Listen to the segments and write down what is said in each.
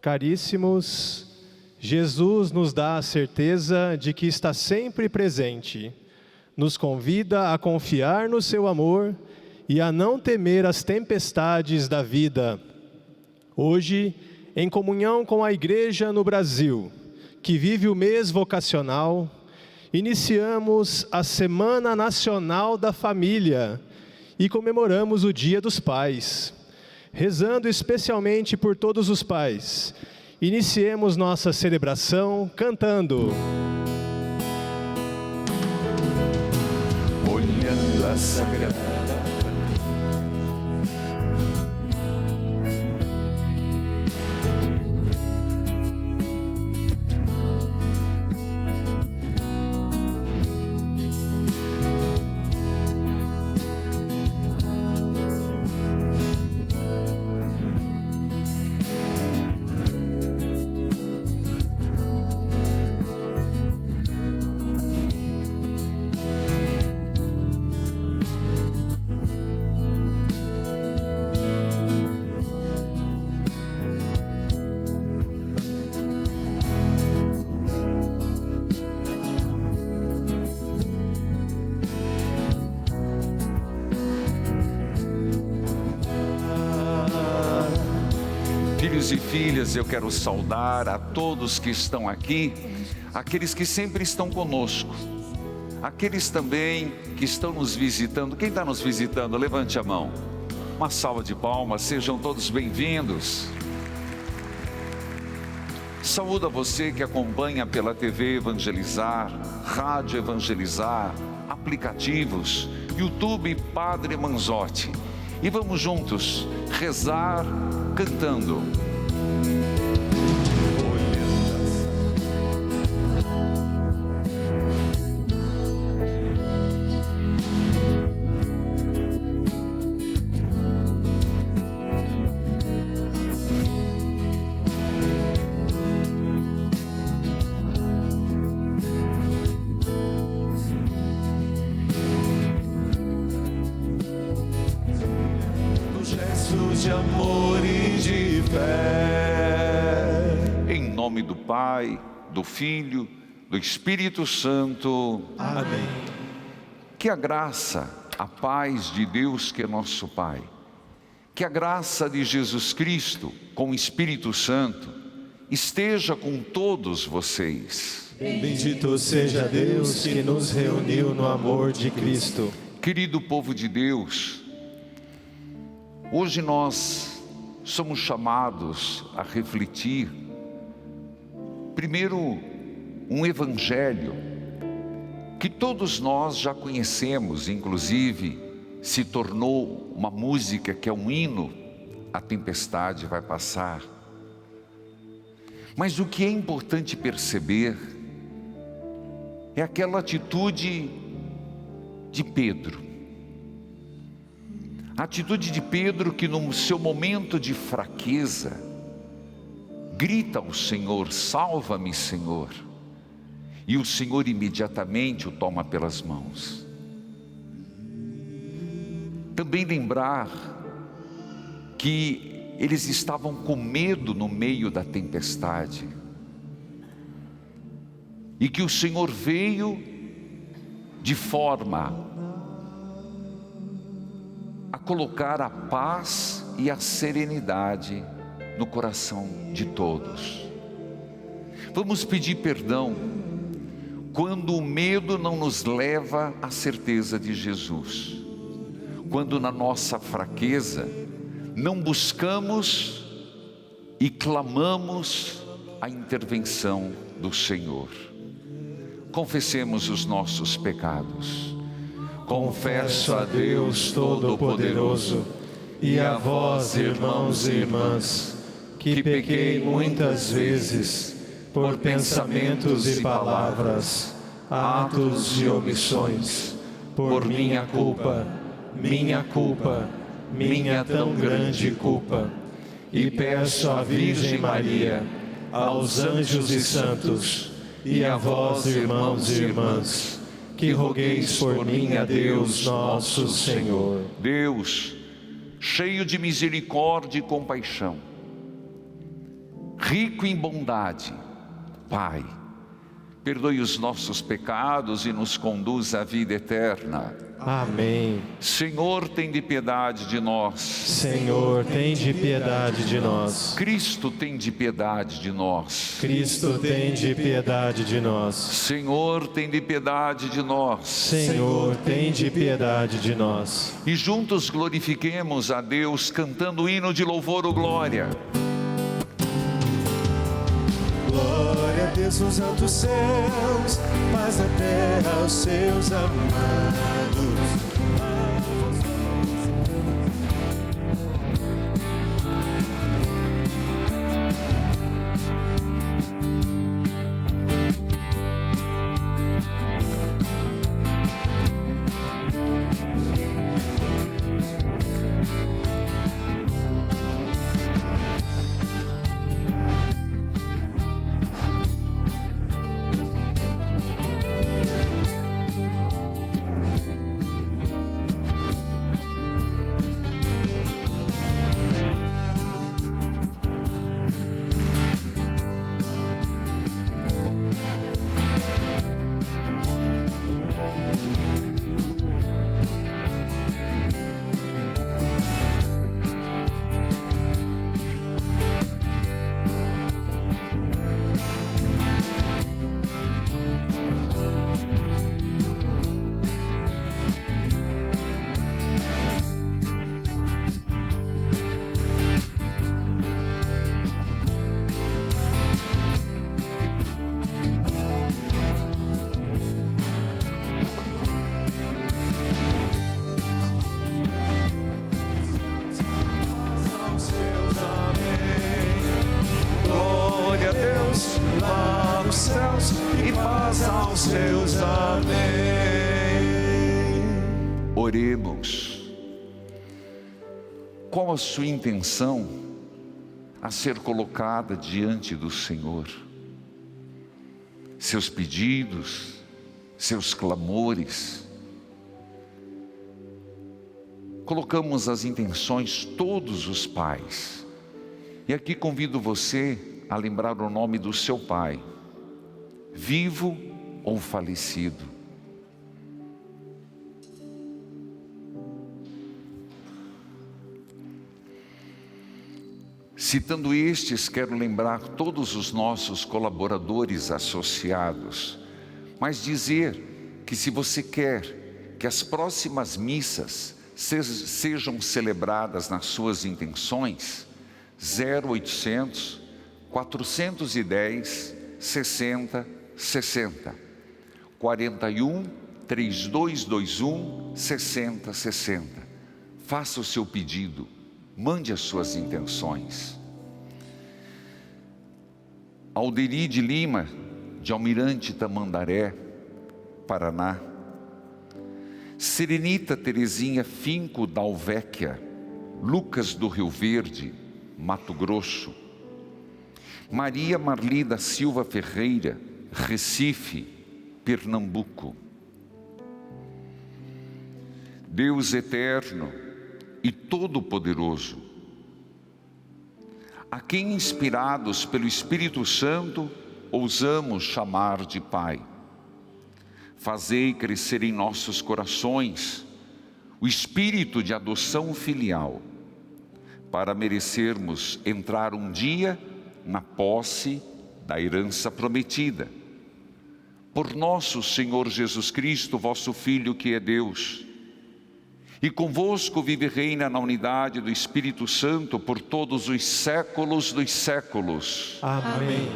Caríssimos, Jesus nos dá a certeza de que está sempre presente. Nos convida a confiar no seu amor e a não temer as tempestades da vida. Hoje, em comunhão com a Igreja no Brasil, que vive o mês vocacional, iniciamos a Semana Nacional da Família e comemoramos o Dia dos Pais. Rezando especialmente por todos os pais, iniciemos nossa celebração cantando. Olhando a sagrada Filhos e filhas, eu quero saudar a todos que estão aqui, aqueles que sempre estão conosco, aqueles também que estão nos visitando. Quem está nos visitando, levante a mão. Uma salva de palmas, sejam todos bem-vindos. Saúdo a você que acompanha pela TV Evangelizar, Rádio Evangelizar, aplicativos, YouTube Padre Manzotti. E vamos juntos rezar cantando. De amor e de fé. Em nome do Pai, do Filho, do Espírito Santo. Amém. Que a graça, a paz de Deus que é nosso Pai, que a graça de Jesus Cristo com o Espírito Santo esteja com todos vocês. Bendito seja Deus que nos reuniu no amor de Cristo. Querido povo de Deus, hoje nós somos chamados a refletir, primeiro, um evangelho que todos nós já conhecemos, inclusive se tornou uma música que é um hino, a tempestade vai passar. Mas o que é importante perceber é aquela atitude de Pedro. A atitude de Pedro que no seu momento de fraqueza, grita ao Senhor, salva-me, Senhor. E o Senhor imediatamente o toma pelas mãos. Também lembrar que eles estavam com medo no meio da tempestade. E que o Senhor veio de forma a colocar a paz e a serenidade no coração de todos. Vamos pedir perdão quando o medo não nos leva à certeza de Jesus, quando na nossa fraqueza não buscamos e clamamos a intervenção do Senhor. Confessemos os nossos pecados. Confesso a Deus Todo-Poderoso e a vós, irmãos e irmãs, que pequei muitas vezes por pensamentos e palavras, atos e omissões, por minha culpa, minha tão grande culpa. E peço à Virgem Maria, aos anjos e santos, e a vós, irmãos e irmãs, que rogueis por mim a Deus nosso Senhor. Deus, cheio de misericórdia e compaixão, rico em bondade, Pai, perdoe os nossos pecados e nos conduz à vida eterna. Amém. Senhor, tem de piedade de nós. Senhor, tem de piedade de nós. Cristo, tem de piedade de nós. Cristo, tem de piedade de nós. Senhor, tem de piedade de nós. Senhor, tem de piedade de nós. E juntos glorifiquemos a Deus cantando o hino de louvor ou glória. Glória a Deus nos altos céus, paz na terra aos seus amados. Oremos. Qual a sua intenção a ser colocada diante do Senhor? Seus pedidos, seus clamores. Colocamos as intenções todos os pais. E aqui convido você a lembrar o nome do seu pai, vivo ou falecido. Citando estes, quero lembrar todos os nossos colaboradores associados, mas dizer que se você quer que as próximas missas sejam celebradas nas suas intenções, 0800 410 60 60 41 3221 60 60. Faça o seu pedido, mande as suas intenções. Alderi de Lima, de Almirante Tamandaré, Paraná. Serenita Terezinha Finco da Alvéquia, Lucas do Rio Verde, Mato Grosso. Maria Marli da Silva Ferreira, Recife, Pernambuco. Deus eterno e todo-poderoso, a quem inspirados pelo Espírito Santo ousamos chamar de Pai, fazei crescer em nossos corações o espírito de adoção filial, para merecermos entrar um dia na posse da herança prometida. Por nosso Senhor Jesus Cristo, vosso Filho, que é Deus, e convosco vive e reina na unidade do Espírito Santo por todos os séculos dos séculos. Amém.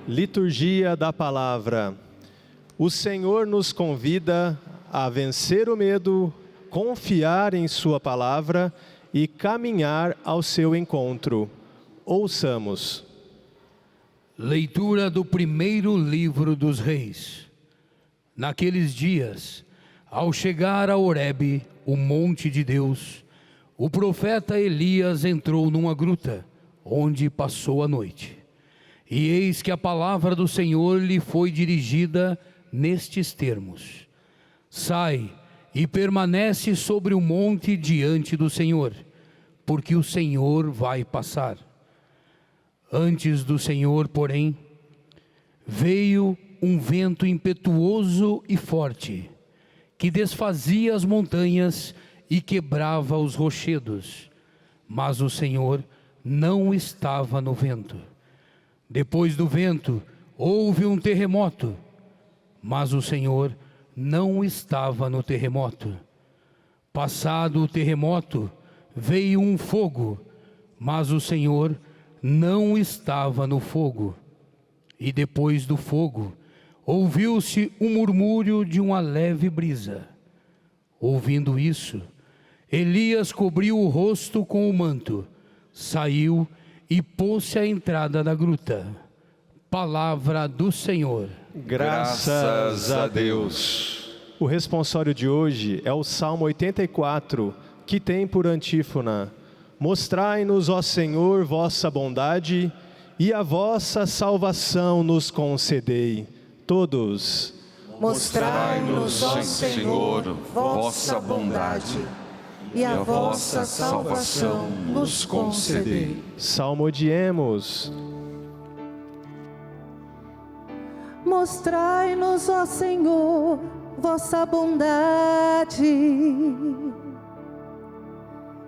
Liturgia da Palavra. O Senhor nos convida a vencer o medo, confiar em sua palavra e caminhar ao seu encontro. Ouçamos. Leitura do primeiro livro dos Reis. Naqueles dias, ao chegar a Horebe, o monte de Deus, o profeta Elias entrou numa gruta, onde passou a noite. E eis que a palavra do Senhor lhe foi dirigida nestes termos: sai e permanece sobre o monte diante do Senhor, porque o Senhor vai passar. Antes do Senhor, porém, veio um vento impetuoso e forte, que desfazia as montanhas e quebrava os rochedos. Mas o Senhor não estava no vento. Depois do vento, houve um terremoto, mas o Senhor não estava no terremoto. Passado o terremoto, veio um fogo, mas o Senhor não estava no fogo. E depois do fogo, ouviu-se um murmúrio de uma leve brisa. Ouvindo isso, Elias cobriu o rosto com o manto, saiu e pôs-se à entrada da gruta. Palavra do Senhor. Graças a Deus. O responsório de hoje é o Salmo 84, que tem por antífona: Mostrai-nos, ó Senhor, vossa bondade, e a vossa salvação nos concedei. Todos. Mostrai-nos, ó Senhor, vossa bondade, e a vossa salvação nos concedei. Salmodiemos. Mostrai-nos, ó Senhor, vossa bondade,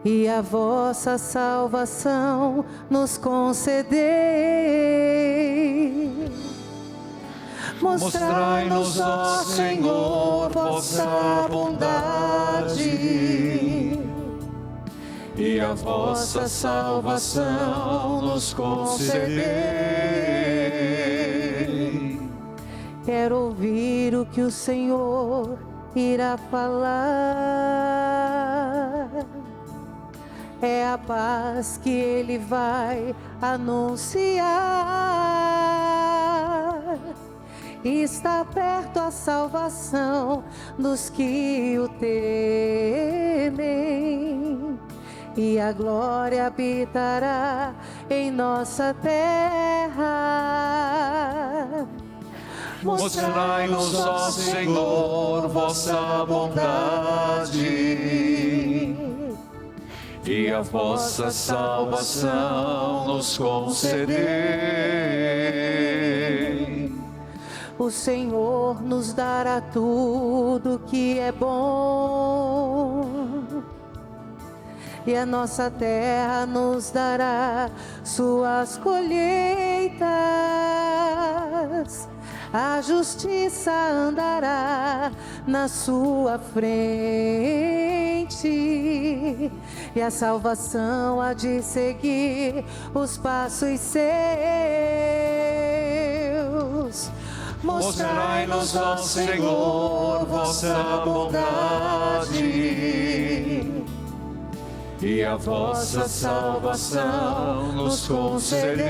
e a vossa salvação nos concedei. Mostrai-nos, ó Senhor, vossa bondade, e a vossa salvação nos concedei. Quero ouvir o que o Senhor irá falar. É a paz que Ele vai anunciar. Está perto a salvação dos que o temem, e a glória habitará em nossa terra. Mostrai-nos, ó Senhor, vossa bondade, e a vossa salvação nos concedei. O Senhor nos dará tudo que é bom, e a nossa terra nos dará suas colheitas. A justiça andará na sua frente, e a salvação há de seguir os passos seus. Mostrai-nos, ó Senhor, vossa bondade, e a vossa salvação nos concedei.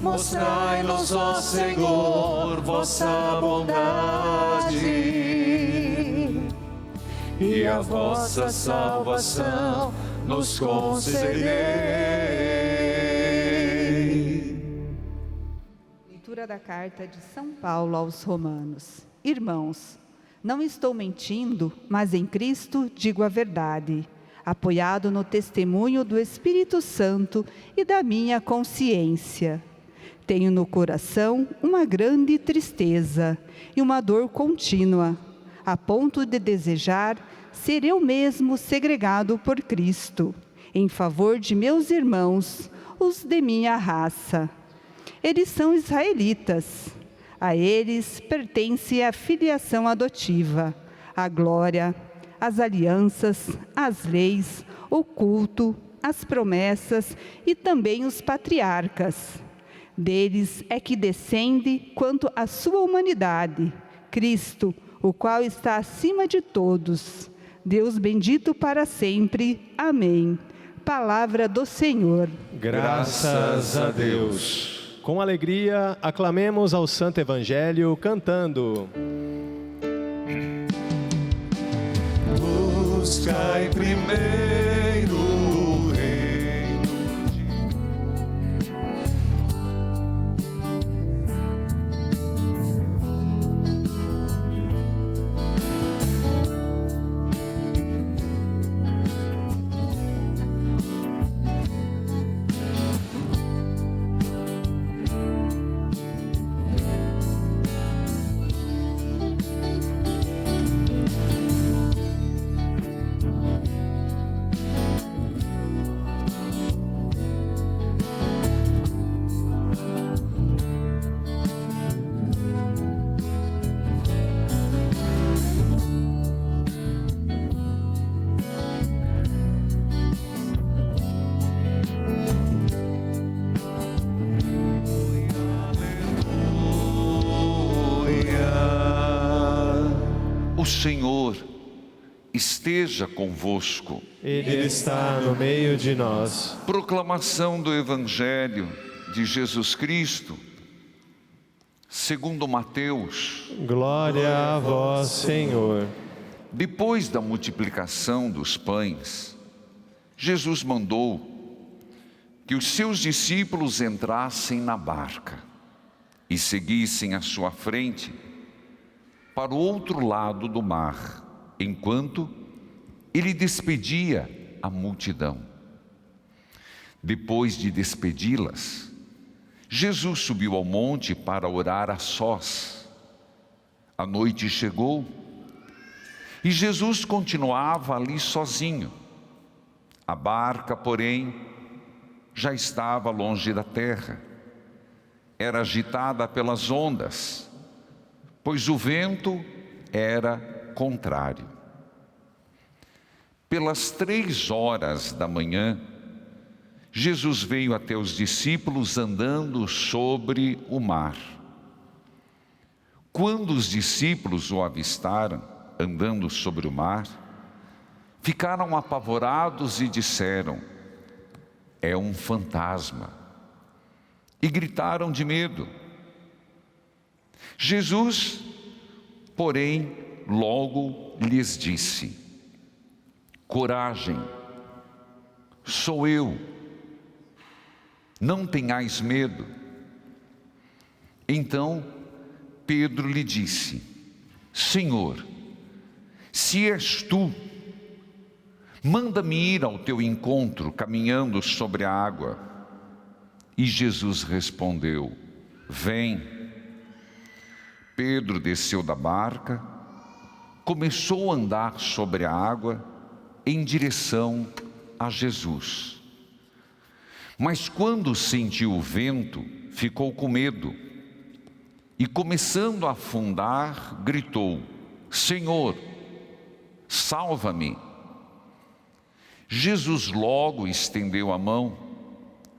Mostrai-nos, ó Senhor, vossa bondade, e a vossa salvação nos concedei. Leitura da carta de São Paulo aos Romanos. Irmãos, não estou mentindo, mas em Cristo digo a verdade, apoiado no testemunho do Espírito Santo e da minha consciência. Tenho no coração uma grande tristeza e uma dor contínua, a ponto de desejar ser eu mesmo segregado por Cristo, em favor de meus irmãos, os de minha raça. Eles são israelitas. A eles pertence a filiação adotiva, a glória, as alianças, as leis, o culto, as promessas e também os patriarcas. Deles é que descende quanto à sua humanidade, Cristo, o qual está acima de todos. Deus bendito para sempre. Amém. Palavra do Senhor. Graças a Deus. Com alegria, aclamemos ao Santo Evangelho, cantando. Buscai primeiro o reino de esteja convosco. Ele está no meio de nós. Proclamação do Evangelho de Jesus Cristo, segundo Mateus. Glória a vós, Senhor. Depois da multiplicação dos pães, Jesus mandou que os seus discípulos entrassem na barca e seguissem à sua frente para o outro lado do mar, enquanto ele despedia a multidão. Depois de despedi-las, Jesus subiu ao monte para orar a sós. A noite chegou e Jesus continuava ali sozinho. A barca, porém, já estava longe da terra. Era agitada pelas ondas, pois o vento era contrário. Pelas 3 horas da manhã, Jesus veio até os discípulos andando sobre o mar. Quando os discípulos o avistaram andando sobre o mar, ficaram apavorados e disseram: é um fantasma. E gritaram de medo. Jesus, porém, logo lhes disse: coragem, sou eu, não tenhais medo. Então Pedro lhe disse: Senhor, se és tu, manda-me ir ao teu encontro caminhando sobre a água. E Jesus respondeu: vem. Pedro desceu da barca, começou a andar sobre a água em direção a Jesus. Mas quando sentiu o vento, ficou com medo e, começando a afundar, gritou: Senhor, salva-me. Jesus logo estendeu a mão,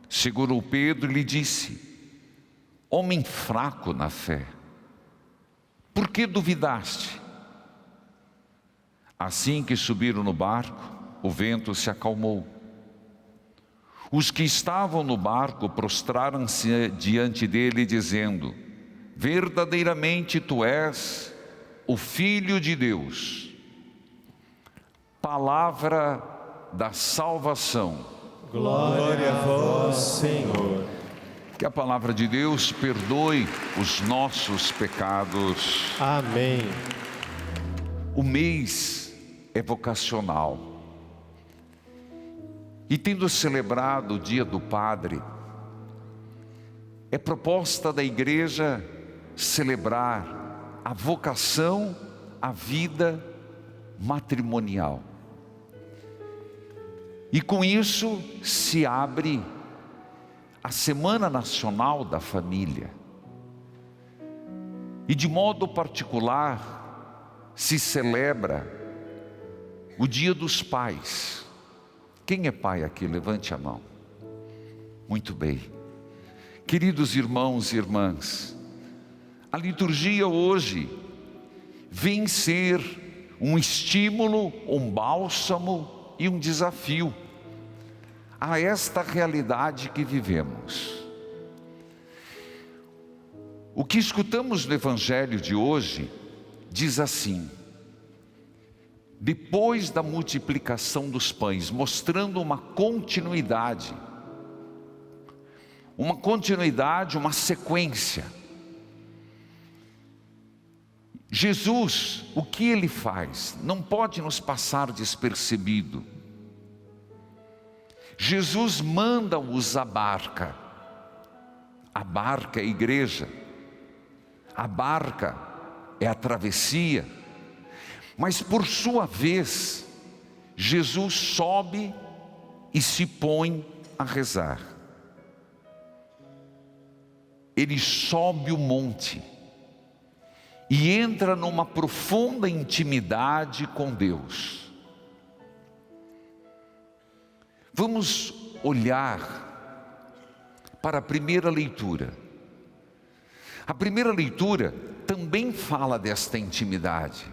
segurou Pedro e lhe disse: homem fraco na fé, por que duvidaste? Assim que subiram no barco, o vento se acalmou. Os que estavam no barco prostraram-se diante dele, dizendo: verdadeiramente tu és o Filho de Deus. Palavra da salvação. Glória a vós, Senhor. Que a palavra de Deus perdoe os nossos pecados. Amém. O mês é vocacional. E tendo celebrado o Dia do Padre, é proposta da Igreja celebrar a vocação à vida matrimonial. E com isso se abre a Semana Nacional da Família. E de modo particular se celebra o Dia dos Pais. Quem é pai aqui? Levante a mão. Muito bem. Queridos irmãos e irmãs, a liturgia hoje vem ser um estímulo, um bálsamo e um desafio a esta realidade que vivemos. O que escutamos no Evangelho de hoje diz assim: depois da multiplicação dos pães, mostrando uma continuidade, uma sequência. Jesus, o que ele faz, não pode nos passar despercebido. Jesus manda-os à barca. A barca é a igreja. A barca é a travessia. Mas por sua vez, Jesus sobe e se põe a rezar. Ele sobe o monte e entra numa profunda intimidade com Deus. Vamos olhar para a primeira leitura. A primeira leitura também fala desta intimidade.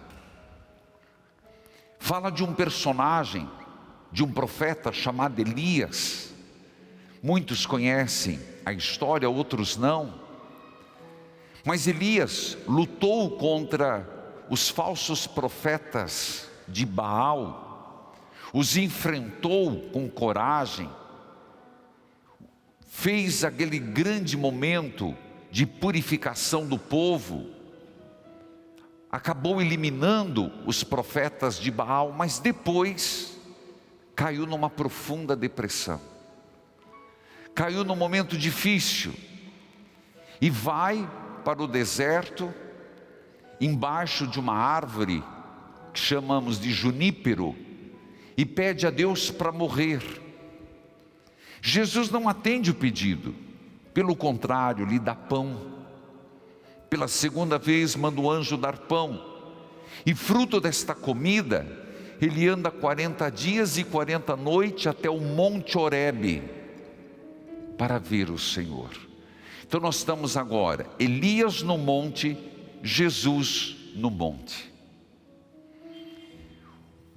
Fala de um personagem, de um profeta chamado Elias. Muitos conhecem a história, outros não. Mas Elias lutou contra os falsos profetas de Baal, os enfrentou com coragem, fez aquele grande momento de purificação do povo, acabou eliminando os profetas de Baal, mas depois caiu numa profunda depressão, caiu num momento difícil, e vai para o deserto, embaixo de uma árvore, que chamamos de junípero, e pede a Deus para morrer. Jesus não atende o pedido, pelo contrário, lhe dá pão. Pela segunda vez manda o anjo dar pão, e fruto desta comida, ele anda 40 dias e 40 noites até o Monte Horebe, para ver o Senhor. Então nós estamos agora, Elias no monte, Jesus no monte.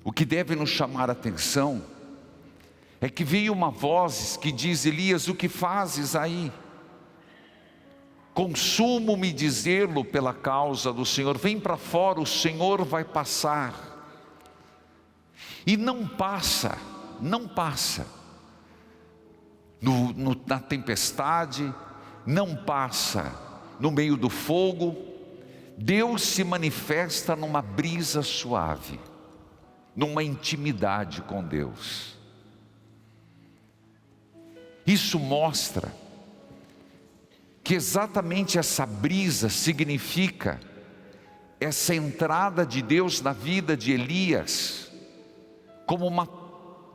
O que deve nos chamar a atenção é que veio uma voz que diz: Elias, o que fazes aí? Consumo-me dizê-lo pela causa do Senhor. Vem para fora, o Senhor vai passar. E não passa, não passa. Na tempestade, não passa no meio do fogo. Deus se manifesta numa brisa suave, numa intimidade com Deus. Isso mostra que exatamente essa brisa significa essa entrada de Deus na vida de Elias,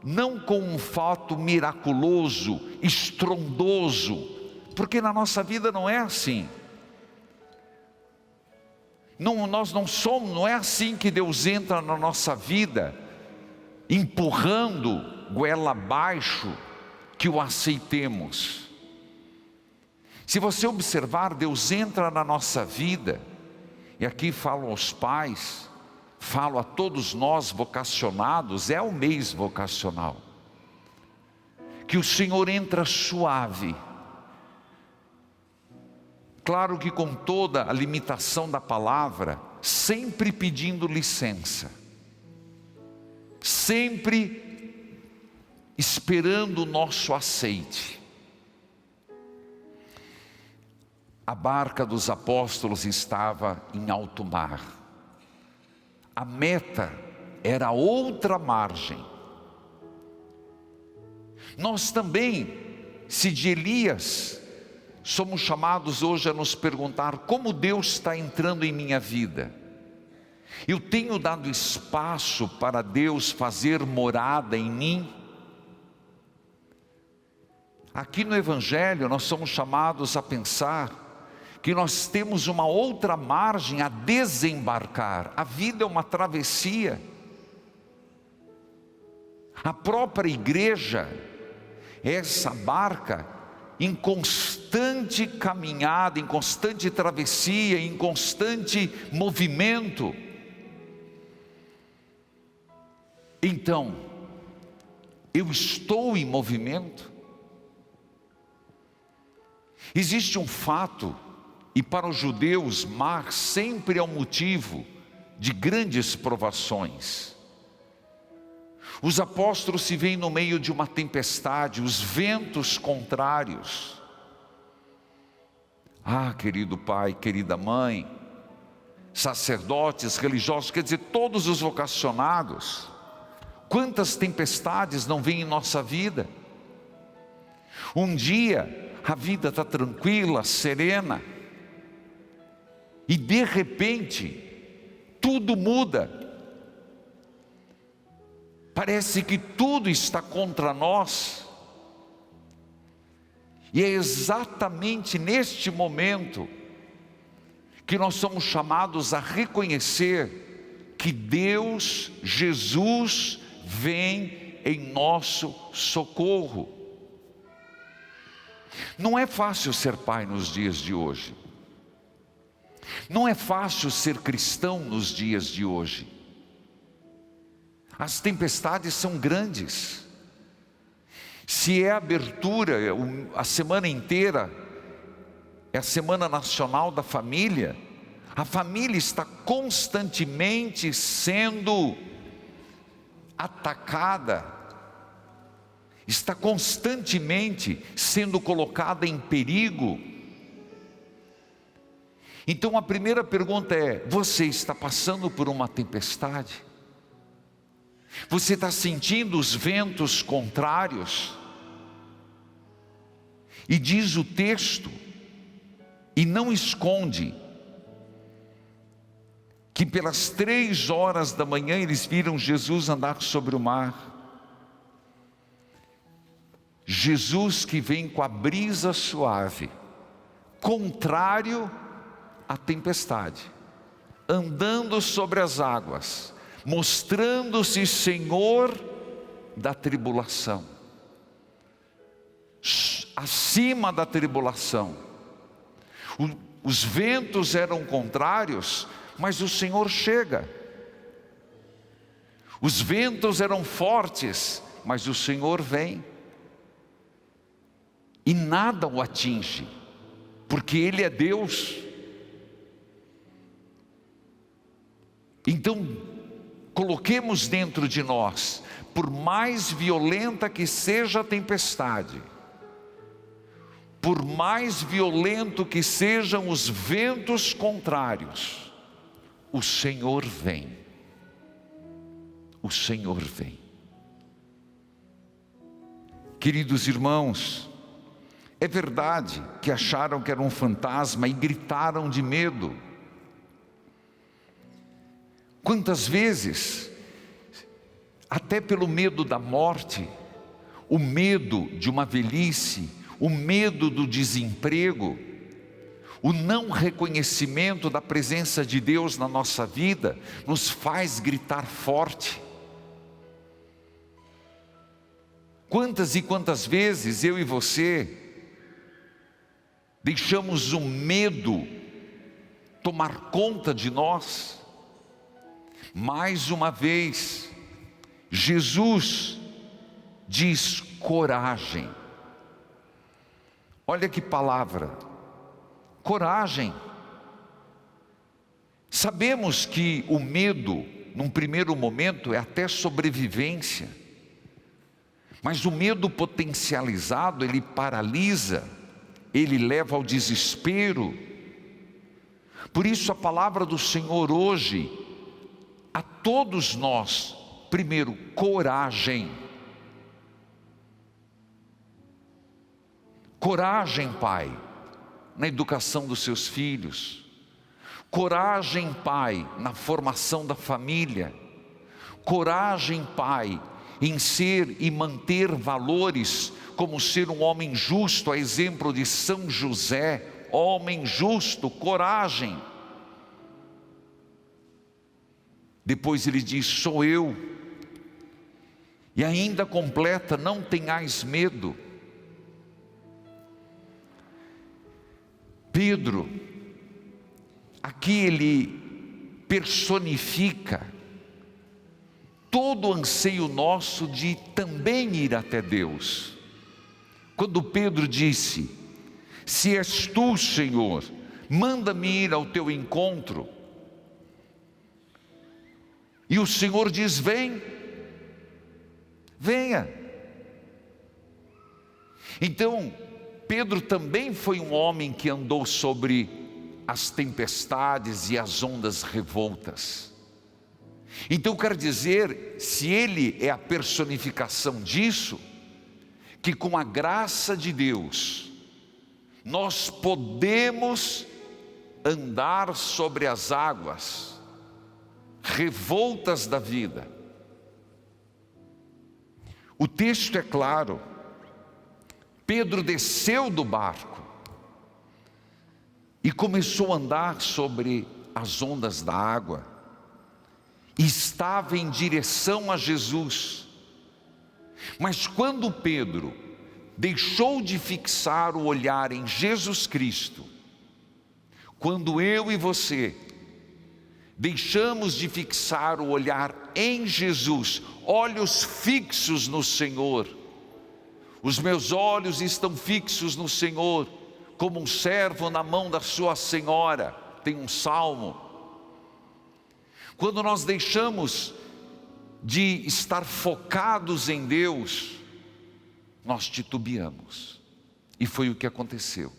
não como um fato miraculoso, estrondoso, porque na nossa vida não é assim. Nós não somos, não é assim que Deus entra na nossa vida, empurrando goela abaixo que o aceitemos. Se você observar, Deus entra na nossa vida, e aqui falo aos pais, falo a todos nós vocacionados, é o mês vocacional, que o Senhor entra suave, claro que com toda a limitação da palavra, sempre pedindo licença, sempre esperando o nosso aceite. A barca dos apóstolos estava em alto mar, a meta era outra margem. Nós também, se de Elias, somos chamados hoje a nos perguntar: como Deus está entrando em minha vida? Eu tenho dado espaço para Deus fazer morada em mim? Aqui no Evangelho nós somos chamados a pensar que nós temos uma outra margem a desembarcar. A vida é uma travessia. A própria igreja é essa barca em constante caminhada, em constante travessia, em constante movimento. Então, eu estou em movimento? Existe um fato, e para os judeus, mar sempre é um motivo de grandes provações. Os apóstolos se veem no meio de uma tempestade, os ventos contrários. Ah, querido pai, querida mãe, sacerdotes, religiosos, quer dizer, todos os vocacionados, quantas tempestades não vêm em nossa vida? Um dia a vida está tranquila, serena, e de repente tudo muda. Parece que tudo está contra nós. E é exatamente neste momento que nós somos chamados a reconhecer que Deus, Jesus, vem em nosso socorro. Não é fácil ser pai nos dias de hoje. Não é fácil ser cristão nos dias de hoje. As tempestades são grandes. Se é abertura, a semana inteira, é a Semana Nacional da Família, a família está constantemente sendo atacada, está constantemente sendo colocada em perigo. Então a primeira pergunta é: você está passando por uma tempestade? Você está sentindo os ventos contrários? E diz o texto, e não esconde, que pelas 3 horas da manhã eles viram Jesus andar sobre o mar. Jesus que vem com a brisa suave, contrário à tempestade, andando sobre as águas, mostrando-se Senhor da tribulação, acima da tribulação. Os ventos eram contrários, mas o Senhor chega. Os ventos eram fortes, mas o Senhor vem. E nada o atinge, porque Ele é Deus. Então, coloquemos dentro de nós, por mais violenta que seja a tempestade, por mais violento que sejam os ventos contrários, o Senhor vem. O Senhor vem. Queridos irmãos, é verdade que acharam que era um fantasma e gritaram de medo. Quantas vezes, até pelo medo da morte, o medo de uma velhice, o medo do desemprego, o não reconhecimento da presença de Deus na nossa vida, nos faz gritar forte. Quantas e quantas vezes eu e você deixamos o medo tomar conta de nós? Mais uma vez, Jesus diz coragem. Olha que palavra, coragem. Sabemos que o medo, num primeiro momento, é até sobrevivência. Mas o medo potencializado, ele paralisa, ele leva ao desespero. Por isso a palavra do Senhor hoje, a todos nós, primeiro, coragem. Coragem, pai, na educação dos seus filhos. Coragem, pai, na formação da família. Coragem, pai, em ser e manter valores, como ser um homem justo, a exemplo de São José, homem justo, coragem. Depois ele diz, sou eu. E ainda completa, não tenhais medo. Pedro, aqui ele personifica todo o anseio nosso de também ir até Deus. Quando Pedro disse, se és tu, Senhor, manda-me ir ao teu encontro. E o Senhor diz, vem, venha. Então, Pedro também foi um homem que andou sobre as tempestades e as ondas revoltas. Então quer dizer, se ele é a personificação disso, que com a graça de Deus, nós podemos andar sobre as águas revoltas da vida. O texto é claro. Pedro desceu do barco e começou a andar sobre as ondas da água, e estava em direção a Jesus. Mas quando Pedro deixou de fixar o olhar em Jesus Cristo, quando eu e você deixamos de fixar o olhar em Jesus, olhos fixos no Senhor. Os meus olhos estão fixos no Senhor, como um servo na mão da sua senhora, tem um salmo. Quando nós deixamos de estar focados em Deus, nós titubeamos. E foi o que aconteceu.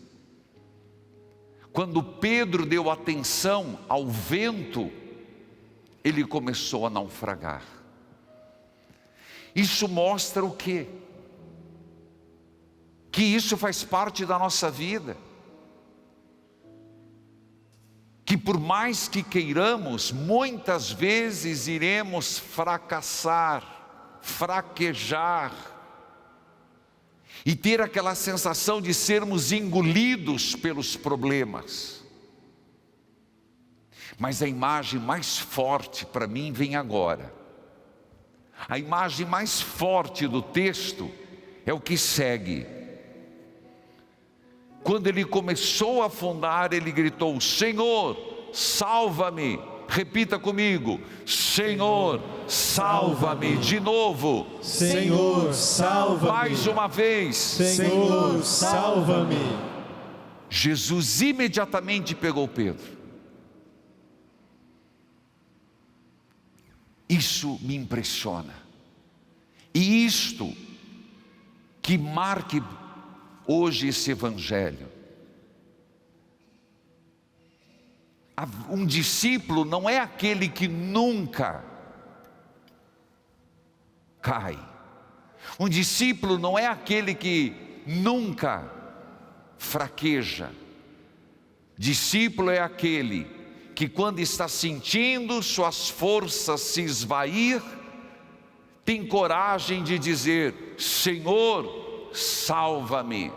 Quando Pedro deu atenção ao vento, ele começou a naufragar. Isso mostra o quê? Que isso faz parte da nossa vida. Que por mais que queiramos, muitas vezes iremos fracassar, fraquejar, e ter aquela sensação de sermos engolidos pelos problemas. Mas a imagem mais forte para mim vem agora. A imagem mais forte do texto é o que segue. Quando ele começou a afundar, ele gritou: Senhor, salva-me. Repita comigo: Senhor, salva-me. De novo: Senhor, salva-me. Mais uma vez: Senhor, salva-me. Jesus imediatamente pegou Pedro. Isso me impressiona. E isto que marque hoje esse evangelho. Um discípulo não é aquele que nunca cai. Um discípulo não é aquele que nunca fraqueja. Discípulo é aquele que, quando está sentindo suas forças se esvair, tem coragem de dizer: Senhor, salva-me.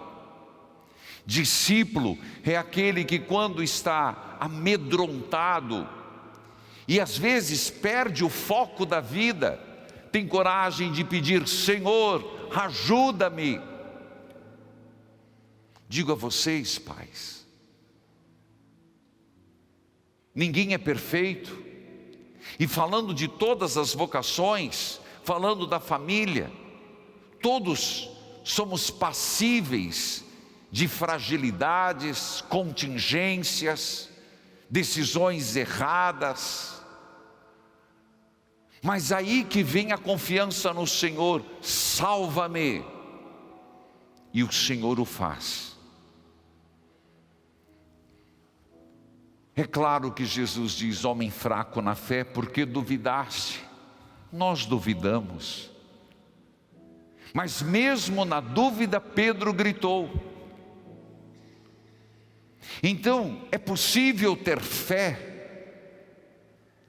Discípulo é aquele que, quando está amedrontado e às vezes perde o foco da vida, tem coragem de pedir: Senhor, ajuda-me. Digo a vocês, pais, ninguém é perfeito. E falando de todas as vocações, falando da família, todos somos passíveis de fragilidades, contingências, decisões erradas. Mas aí que vem a confiança no Senhor: salva-me. E o Senhor o faz. É claro que Jesus diz: homem fraco na fé, porque duvidaste? Nós duvidamos. Mas mesmo na dúvida, Pedro gritou. Então, é possível ter fé,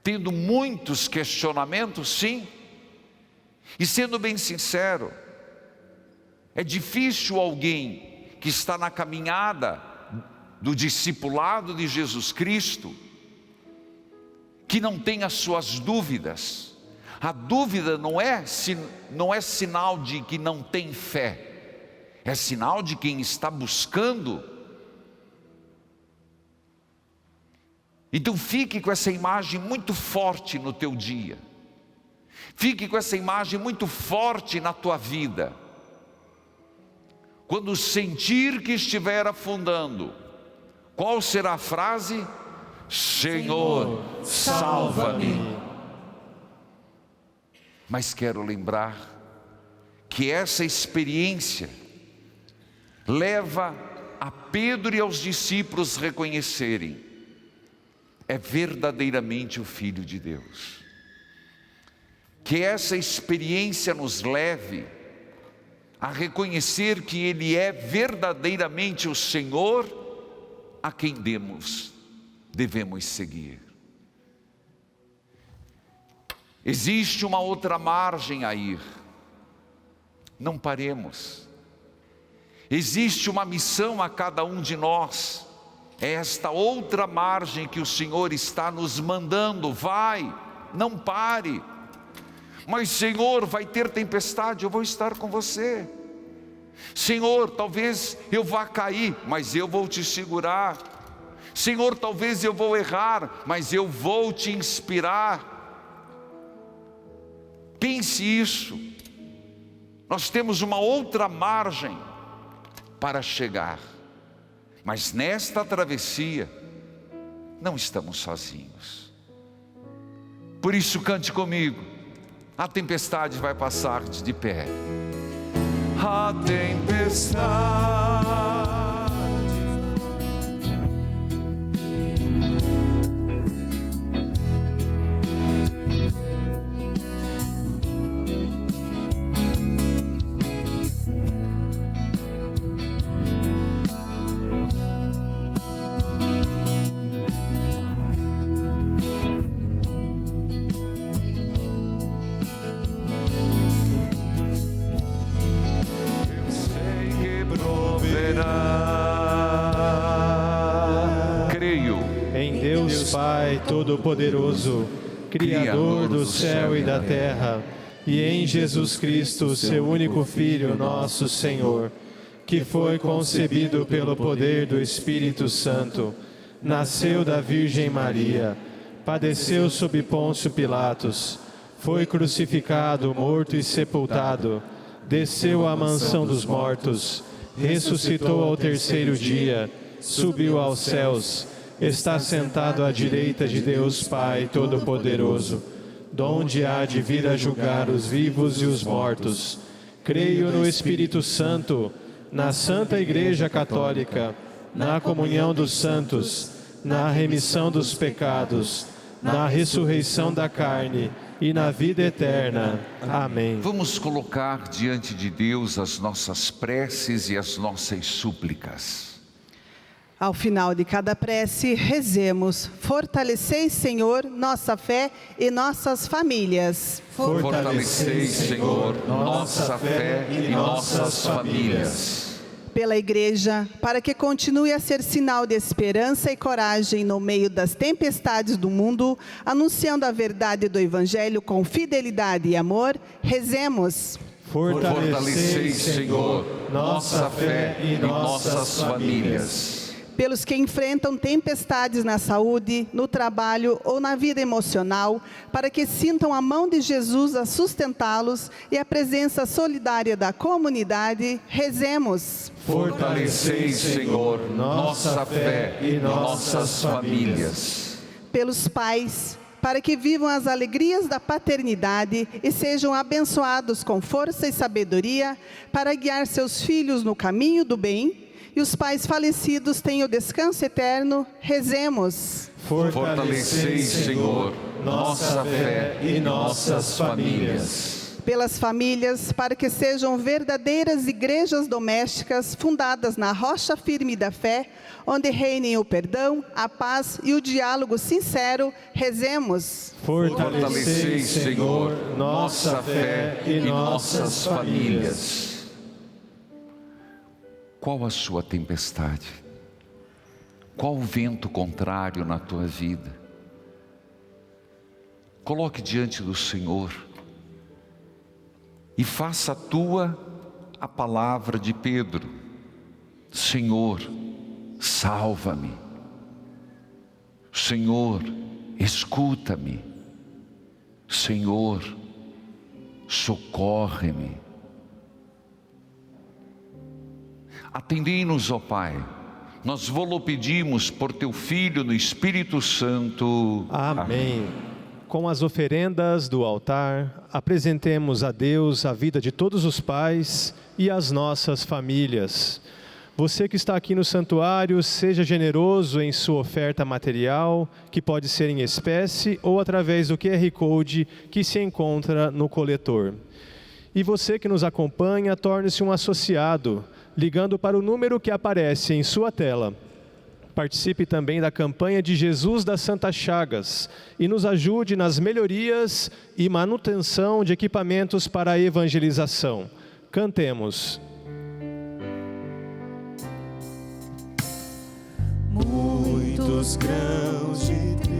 tendo muitos questionamentos? Sim. E sendo bem sincero, é difícil alguém que está na caminhada do discipulado de Jesus Cristo, que não tem as suas dúvidas. A dúvida não é sinal de que não tem fé, é sinal de quem está buscando. Então fique com essa imagem muito forte no teu dia. Fique com essa imagem muito forte na tua vida. Quando sentir que estiver afundando, qual será a frase? Senhor, salva-me. Mas quero lembrar que essa experiência leva a Pedro e aos discípulos reconhecerem: é verdadeiramente o Filho de Deus. Que essa experiência nos leve a reconhecer que Ele é verdadeiramente o Senhor a quem devemos seguir. Existe uma outra margem a ir. Não paremos. Existe uma missão a cada um de nós. É esta outra margem que o Senhor está nos mandando. Vai, não pare. Mas Senhor, vai ter tempestade, eu vou estar com você. Senhor, talvez eu vá cair, mas eu vou te segurar. Senhor, talvez eu vou errar, mas eu vou te inspirar. Pense isso. Nós temos uma outra margem para chegar, mas nesta travessia não estamos sozinhos. Por isso cante comigo: a tempestade vai passar de pé. A tempestade Pai Todo-Poderoso, Criador do céu e da terra, e em Jesus Cristo, seu único Filho, nosso Senhor, que foi concebido pelo poder do Espírito Santo, nasceu da Virgem Maria, padeceu sob Pôncio Pilatos, foi crucificado, morto e sepultado, desceu à mansão dos mortos, ressuscitou ao terceiro dia, subiu aos céus, está sentado à direita de Deus Pai Todo-Poderoso, donde há de vir a julgar os vivos e os mortos. Creio no Espírito Santo, na Santa Igreja Católica, na comunhão dos santos, na remissão dos pecados, na ressurreição da carne e na vida eterna. Amém. Vamos colocar diante de Deus as nossas preces e as nossas súplicas. Ao final de cada prece, rezemos: fortalecei, Senhor, nossa fé e nossas famílias. Fortalecei, Senhor, nossa fé e nossas famílias. Pela Igreja, para que continue a ser sinal de esperança e coragem no meio das tempestades do mundo, anunciando a verdade do Evangelho com fidelidade e amor, rezemos. Fortalecei, Senhor, nossa fé e nossas famílias. Pelos que enfrentam tempestades na saúde, no trabalho ou na vida emocional, para que sintam a mão de Jesus a sustentá-los e a presença solidária da comunidade, rezemos. Fortalecei, Senhor, nossa fé e nossas famílias. Pelos pais, para que vivam as alegrias da paternidade e sejam abençoados com força e sabedoria para guiar seus filhos no caminho do bem, e os pais falecidos tenham descanso eterno, rezemos. Fortalecei, Senhor, nossa fé e nossas famílias. Pelas famílias, para que sejam verdadeiras igrejas domésticas fundadas na rocha firme da fé, onde reinem o perdão, a paz e o diálogo sincero, rezemos. Fortalecei, Senhor, nossa fé e nossas famílias. Qual a sua tempestade? Qual o vento contrário na tua vida? Coloque diante do Senhor e faça tua a palavra de Pedro: Senhor, salva-me. Senhor, escuta-me. Senhor, socorre-me. Atendei-nos, ó Pai, nós vô-lo pedimos por teu Filho no Espírito Santo. Amém. Com as oferendas do altar, apresentemos a Deus a vida de todos os pais e as nossas famílias. Você que está aqui no santuário, seja generoso em sua oferta material, que pode ser em espécie ou através do QR Code que se encontra no coletor. E você que nos acompanha, torne-se um associado, ligando para o número que aparece em sua tela. Participe também da campanha de Jesus das Santas Chagas e nos ajude nas melhorias e manutenção de equipamentos para a evangelização. Cantemos. Muitos grãos de trigo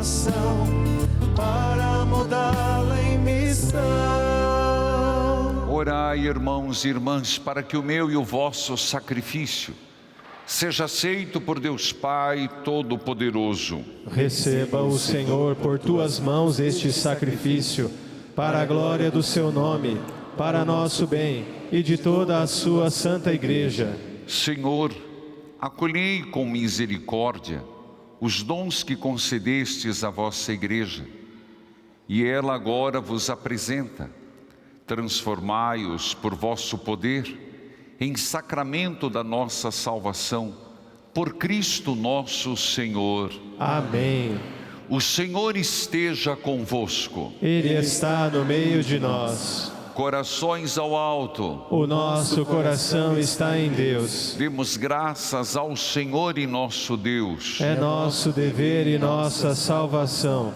nação, para mudá-la em missão. Orai, irmãos e irmãs, para que o meu e o vosso sacrifício seja aceito por Deus Pai Todo-Poderoso. Receba o Senhor por tuas mãos este sacrifício, para a glória do seu nome, para nosso bem e de toda a sua santa Igreja. Senhor, acolhei com misericórdia os dons que concedestes à vossa Igreja, e ela agora vos apresenta. Transformai-os por vosso poder em sacramento da nossa salvação, por Cristo nosso Senhor. Amém. O Senhor esteja convosco. Ele está no meio de nós. Corações ao alto. O nosso coração está em Deus. Demos graças ao Senhor e nosso Deus. É nosso dever e nossa salvação.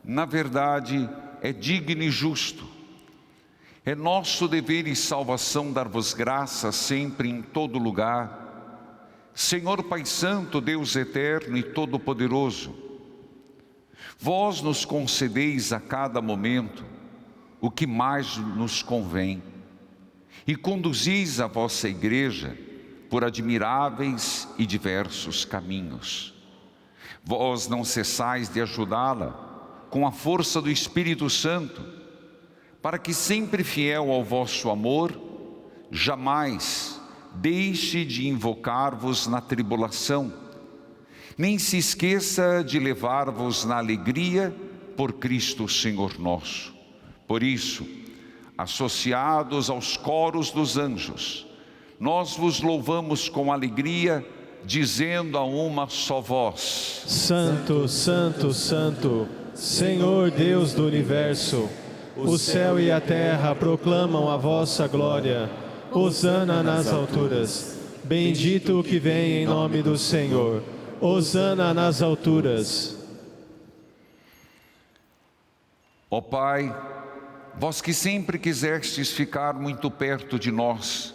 Na verdade, é digno e justo. É nosso dever e salvação dar-vos graças sempre em todo lugar. Senhor Pai Santo, Deus eterno e todo-poderoso, vós nos concedeis a cada momento o que mais nos convém e conduzis a vossa Igreja por admiráveis e diversos caminhos. Vós não cessais de ajudá-la com a força do Espírito Santo, para que sempre fiel ao vosso amor, jamais deixe de invocar-vos na tribulação, nem se esqueça de levar-vos na alegria por Cristo Senhor nosso. Por isso, associados aos coros dos anjos, nós vos louvamos com alegria, dizendo a uma só voz: Santo, Santo, Santo, Senhor Deus do Universo, o céu e a terra proclamam a vossa glória. Hosana nas alturas. Bendito o que vem em nome do Senhor. Hosana nas alturas. Ó Pai, vós que sempre quisestes ficar muito perto de nós,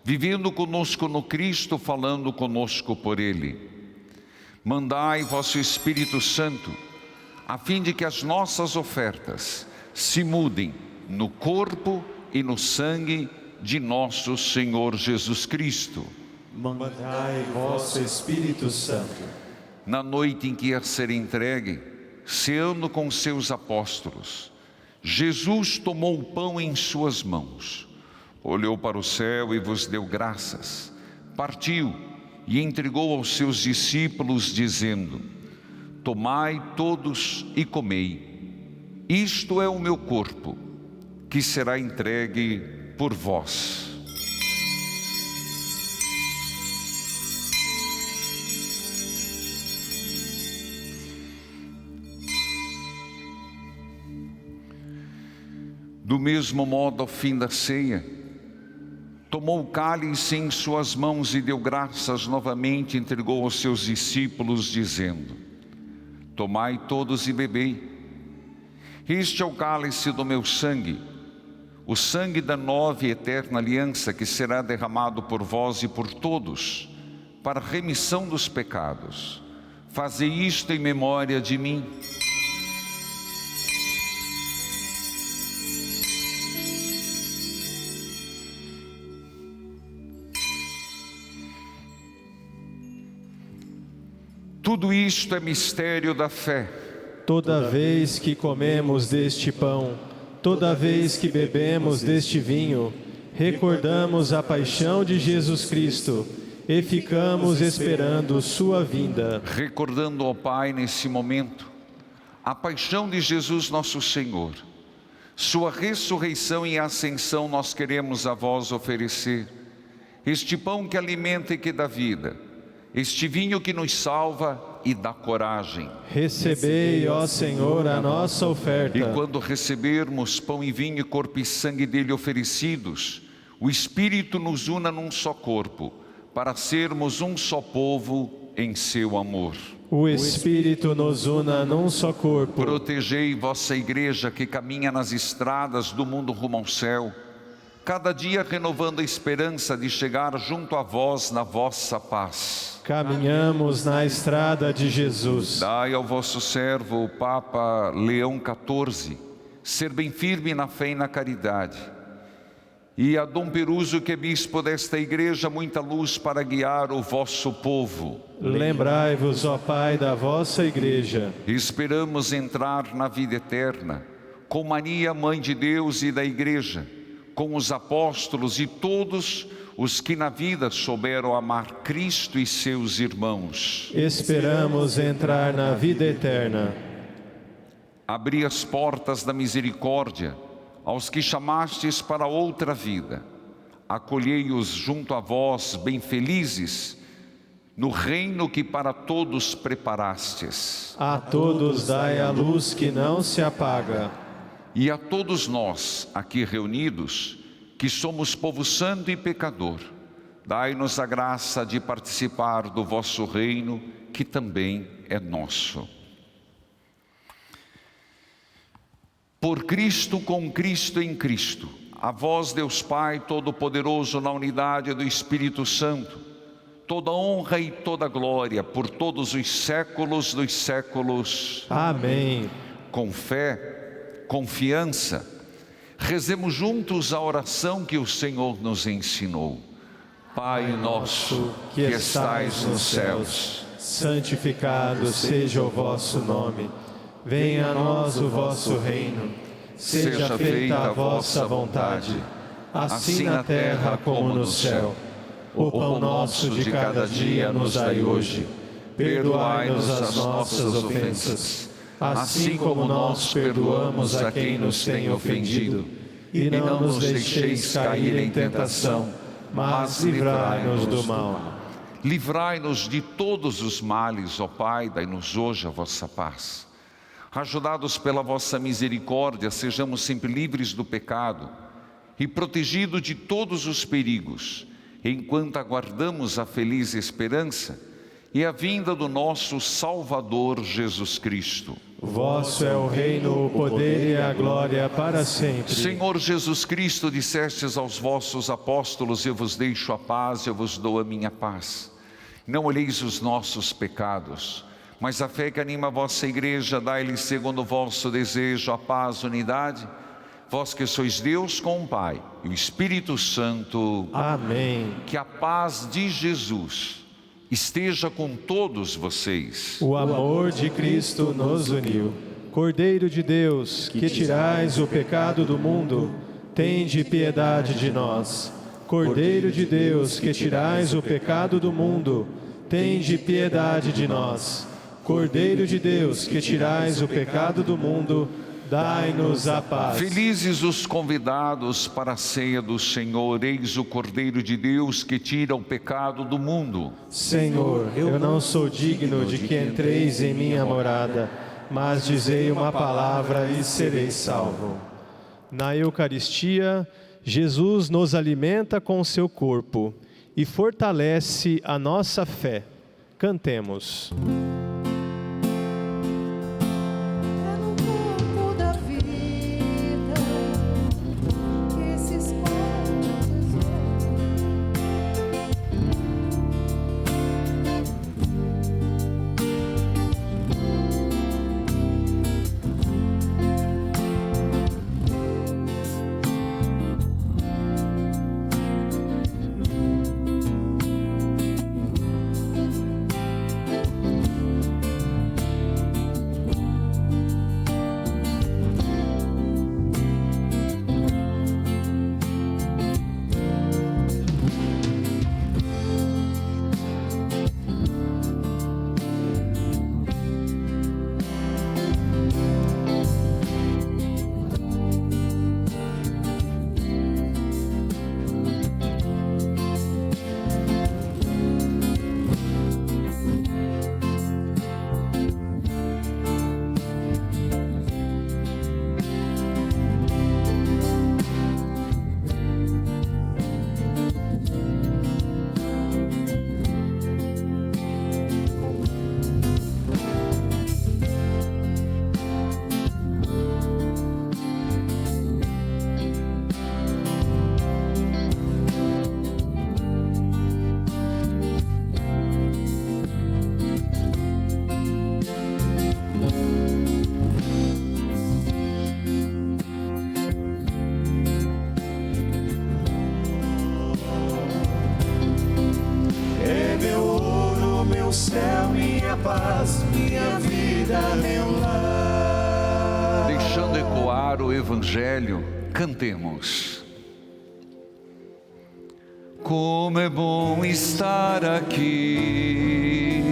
vivendo conosco no Cristo, falando conosco por Ele, mandai vosso Espírito Santo, a fim de que as nossas ofertas se mudem no corpo e no sangue de nosso Senhor Jesus Cristo. Mandai vosso Espírito Santo. Na noite em que ia ser entregue, ceando com seus apóstolos, Jesus tomou o pão em suas mãos, olhou para o céu e vos deu graças, partiu e entregou aos seus discípulos, dizendo: tomai todos e comei. Isto é o meu corpo, que será entregue por vós. Do mesmo modo, ao fim da ceia, tomou o cálice em suas mãos e deu graças novamente, entregou aos seus discípulos, dizendo: tomai todos e bebei. Este é o cálice do meu sangue, o sangue da nova e eterna aliança, que será derramado por vós e por todos, para a remissão dos pecados. Fazei isto em memória de mim. Tudo isto é mistério da fé. Toda vez que comemos deste pão, toda vez que bebemos deste vinho, recordamos a paixão de Jesus Cristo e ficamos esperando sua vinda. Recordando ao Pai nesse momento a paixão de Jesus nosso Senhor, sua ressurreição e ascensão, nós queremos a vós oferecer este pão que alimenta e que dá vida, este vinho que nos salva e dá coragem. Recebei, ó Senhor, a nossa oferta. E quando recebermos pão e vinho, corpo e sangue dele oferecidos, o Espírito nos una num só corpo, para sermos um só povo em seu amor. O Espírito nos una num só corpo. Protegei vossa Igreja que caminha nas estradas do mundo rumo ao céu, cada dia renovando a esperança de chegar junto a vós na vossa paz. caminhamos na estrada de Jesus. Dai ao vosso servo, o Papa Leão XIV, ser bem firme na fé e na caridade. E a Dom Peruso, que é bispo desta igreja, muita luz para guiar o vosso povo. Lembrai-vos, ó Pai, da vossa igreja. Esperamos entrar na vida eterna, com Maria, Mãe de Deus e da igreja, com os apóstolos e todos os que na vida souberam amar Cristo e seus irmãos. Esperamos entrar na vida eterna. Abri as portas da misericórdia aos que chamastes para outra vida. Acolhei-os junto a vós, bem felizes, no reino que para todos preparastes. A todos dai a luz que não se apaga. E a todos nós, aqui reunidos, que somos povo santo e pecador, dai-nos a graça de participar do vosso reino, que também é nosso. Por Cristo, com Cristo, em Cristo, a vós, Deus Pai Todo-Poderoso, na unidade do Espírito Santo, toda honra e toda glória por todos os séculos dos séculos. Amém. Com fé, confiança, rezemos juntos a oração que o Senhor nos ensinou. Pai nosso, que estais nos céus, santificado seja o vosso nome. Venha a nós o vosso reino. Seja feita a vossa vontade, assim na terra como no céu. O pão nosso de cada dia nos dai hoje. Perdoai-nos as nossas ofensas, assim como nós perdoamos a quem nos tem ofendido. E não nos deixeis cair em tentação, mas livrai-nos do mal. Livrai-nos de todos os males, ó Pai, dai-nos hoje a vossa paz. Ajudados pela vossa misericórdia, sejamos sempre livres do pecado e protegidos de todos os perigos, enquanto aguardamos a feliz esperança e a vinda do nosso Salvador Jesus Cristo. Vosso é o reino, o poder e a glória para sempre. Senhor Jesus Cristo, dissestes aos vossos apóstolos: eu vos deixo a paz, eu vos dou a minha paz. Não olheis os nossos pecados, mas a fé que anima a vossa igreja, dai-lhe segundo o vosso desejo a paz, unidade. Vós que sois Deus com o Pai e o Espírito Santo. Amém. Que a paz de Jesus esteja com todos vocês. O amor de Cristo nos uniu. Cordeiro de Deus, que tirais o pecado do mundo, tende piedade de nós. Cordeiro de Deus, que tirais o pecado do mundo, tende piedade de nós. Cordeiro de Deus, que tirais o pecado do mundo, dai-nos a paz. Felizes os convidados para a ceia do Senhor. Eis o Cordeiro de Deus que tira o pecado do mundo. Senhor, eu não sou digno de que entreis em minha morada, mas dizei uma palavra e serei salvo. Na Eucaristia, Jesus nos alimenta com o seu corpo e fortalece a nossa fé. Cantemos. meu lar. Deixando ecoar o Evangelho, cantemos. Como é bom estar aqui,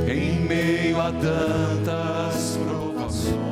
Em meio a tantas provações.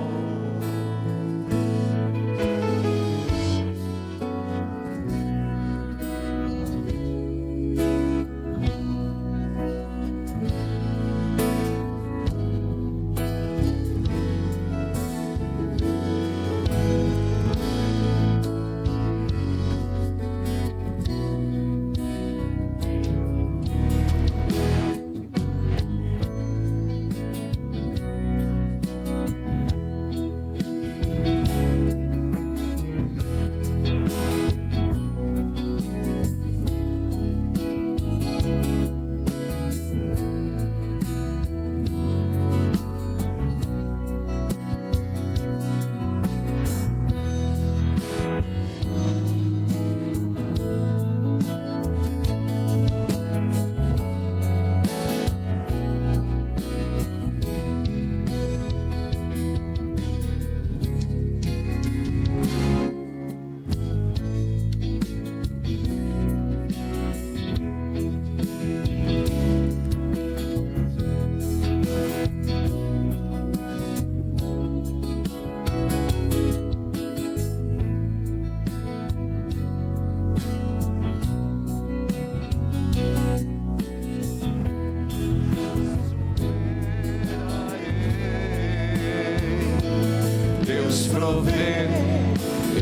Deus provê,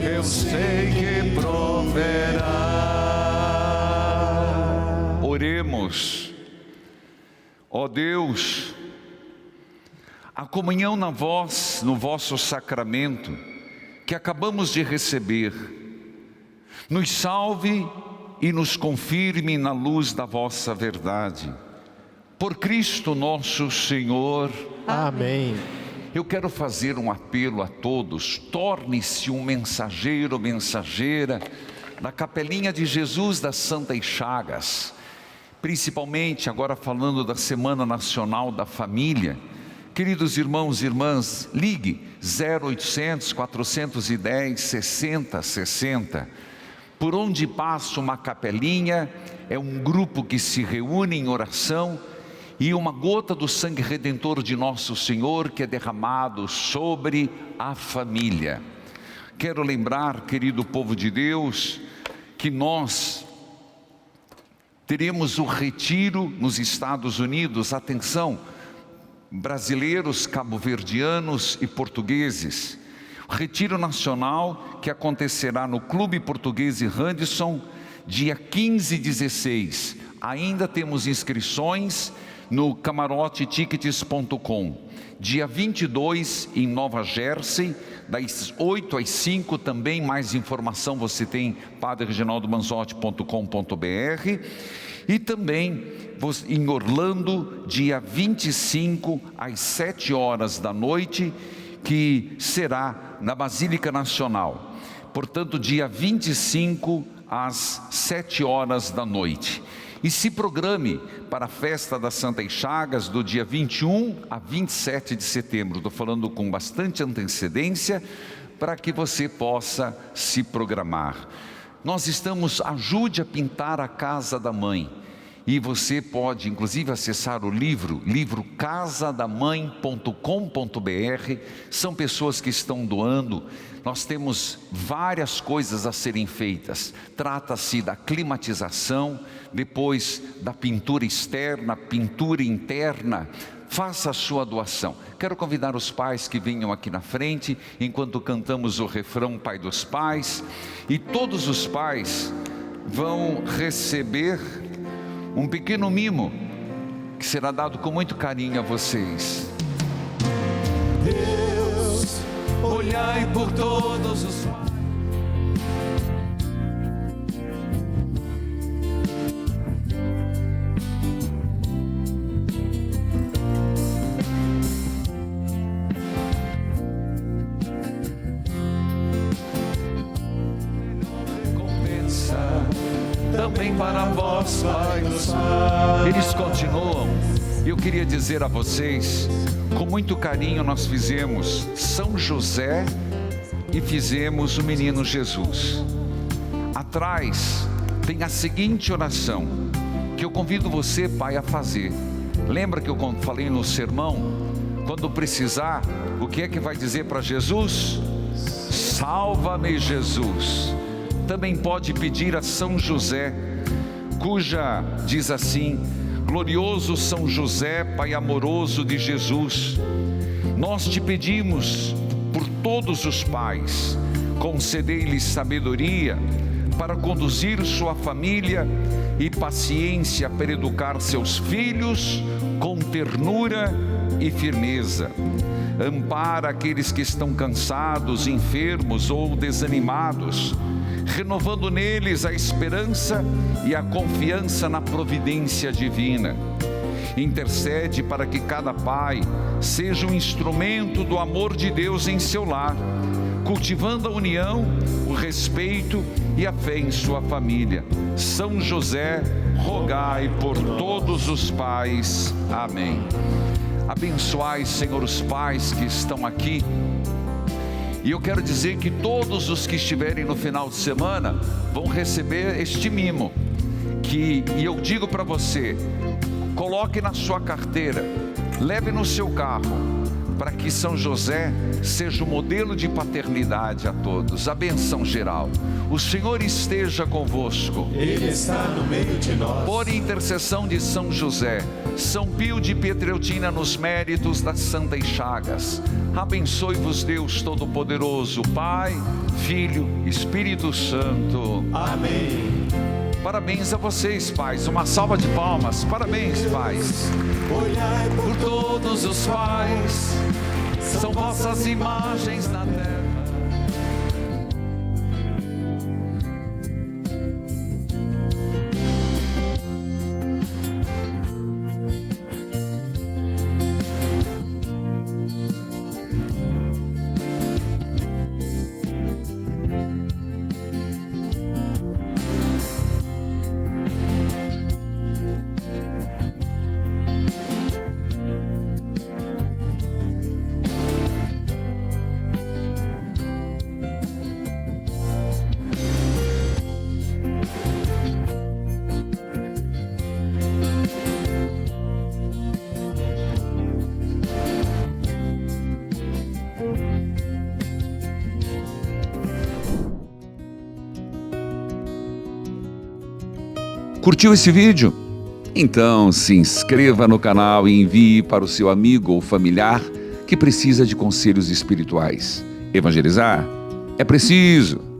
eu sei que proverá. Oremos. Ó Deus, a comunhão no vosso sacramento, que acabamos de receber, nos salve e nos confirme na luz da vossa verdade. Por Cristo nosso Senhor. Amém. Eu quero fazer um apelo a todos: torne-se um mensageiro ou mensageira da Capelinha de Jesus das Santas Chagas, principalmente agora falando da Semana Nacional da Família. Queridos irmãos e irmãs, ligue 0800 410 6060. Por onde passa uma capelinha, é um grupo que se reúne em oração, e uma gota do sangue redentor de nosso Senhor que é derramado sobre a família. Quero lembrar, querido povo de Deus, que nós teremos o retiro nos Estados Unidos. Atenção, brasileiros, cabo-verdianos e portugueses. O retiro nacional que acontecerá no Clube Português e Radisson, dia 15 e 16. Ainda temos inscrições no camarotetickets.com. Dia 22 em Nova Jersey, das 8 às 5, também mais informação você tem padrereginaldomanzotti.com.br. E também em Orlando, dia 25 às 7 horas da noite, que será na Basílica Nacional. Portanto, dia 25 às 7 horas da noite. E se programe para a festa das Santas Chagas do dia 21 a 27 de setembro. Estou falando com bastante antecedência para que você possa se programar. Nós estamos, ajude a pintar a casa da mãe. E você pode inclusive acessar o livro casadamãe.com.br. São pessoas que estão doando. Nós temos várias coisas a serem feitas. Trata-se da climatização, depois da pintura externa, pintura interna. Faça a sua doação. Quero convidar os pais que venham aqui na frente, enquanto cantamos o refrão Pai dos Pais. E todos os pais vão receber um pequeno mimo, que será dado com muito carinho a vocês. Deus, olhai por todos os recompensa também para vós, Pai dos Pais. Eles continuam. Eu queria dizer a vocês, com muito carinho nós fizemos São José e fizemos o Menino Jesus. Atrás tem a seguinte oração, que eu convido você, pai, a fazer. Lembra que eu falei no sermão? Quando precisar, o que é que vai dizer para Jesus? Salva-me, Jesus. Também pode pedir a São José, cuja diz assim: glorioso São José, Pai amoroso de Jesus, nós te pedimos por todos os pais, concedei-lhes sabedoria para conduzir sua família e paciência para educar seus filhos com ternura e firmeza. Ampara aqueles que estão cansados, enfermos ou desanimados, renovando neles a esperança e a confiança na providência divina. Intercede para que cada pai seja um instrumento do amor de Deus em seu lar, cultivando a união, o respeito e a fé em sua família. São José, rogai por todos os pais. Amém. Abençoai, Senhor, os pais que estão aqui. E eu quero dizer que todos os que estiverem no final de semana vão receber este mimo. E eu digo para você, coloque na sua carteira, leve no seu carro, para que São José seja o modelo de paternidade a todos. A bênção geral. O Senhor esteja convosco. Ele está no meio de nós. Por intercessão de São José, São Pio de Pietrelcina, nos méritos das Santas Chagas, abençoe-vos Deus Todo-Poderoso, Pai, Filho, Espírito Santo. Amém. Parabéns a vocês, pais. Uma salva de palmas. Parabéns, pais. Olhai Por todos os pais, são vossas imagens na terra. Curtiu esse vídeo? Então se inscreva no canal e envie para o seu amigo ou familiar que precisa de conselhos espirituais. Evangelizar é preciso.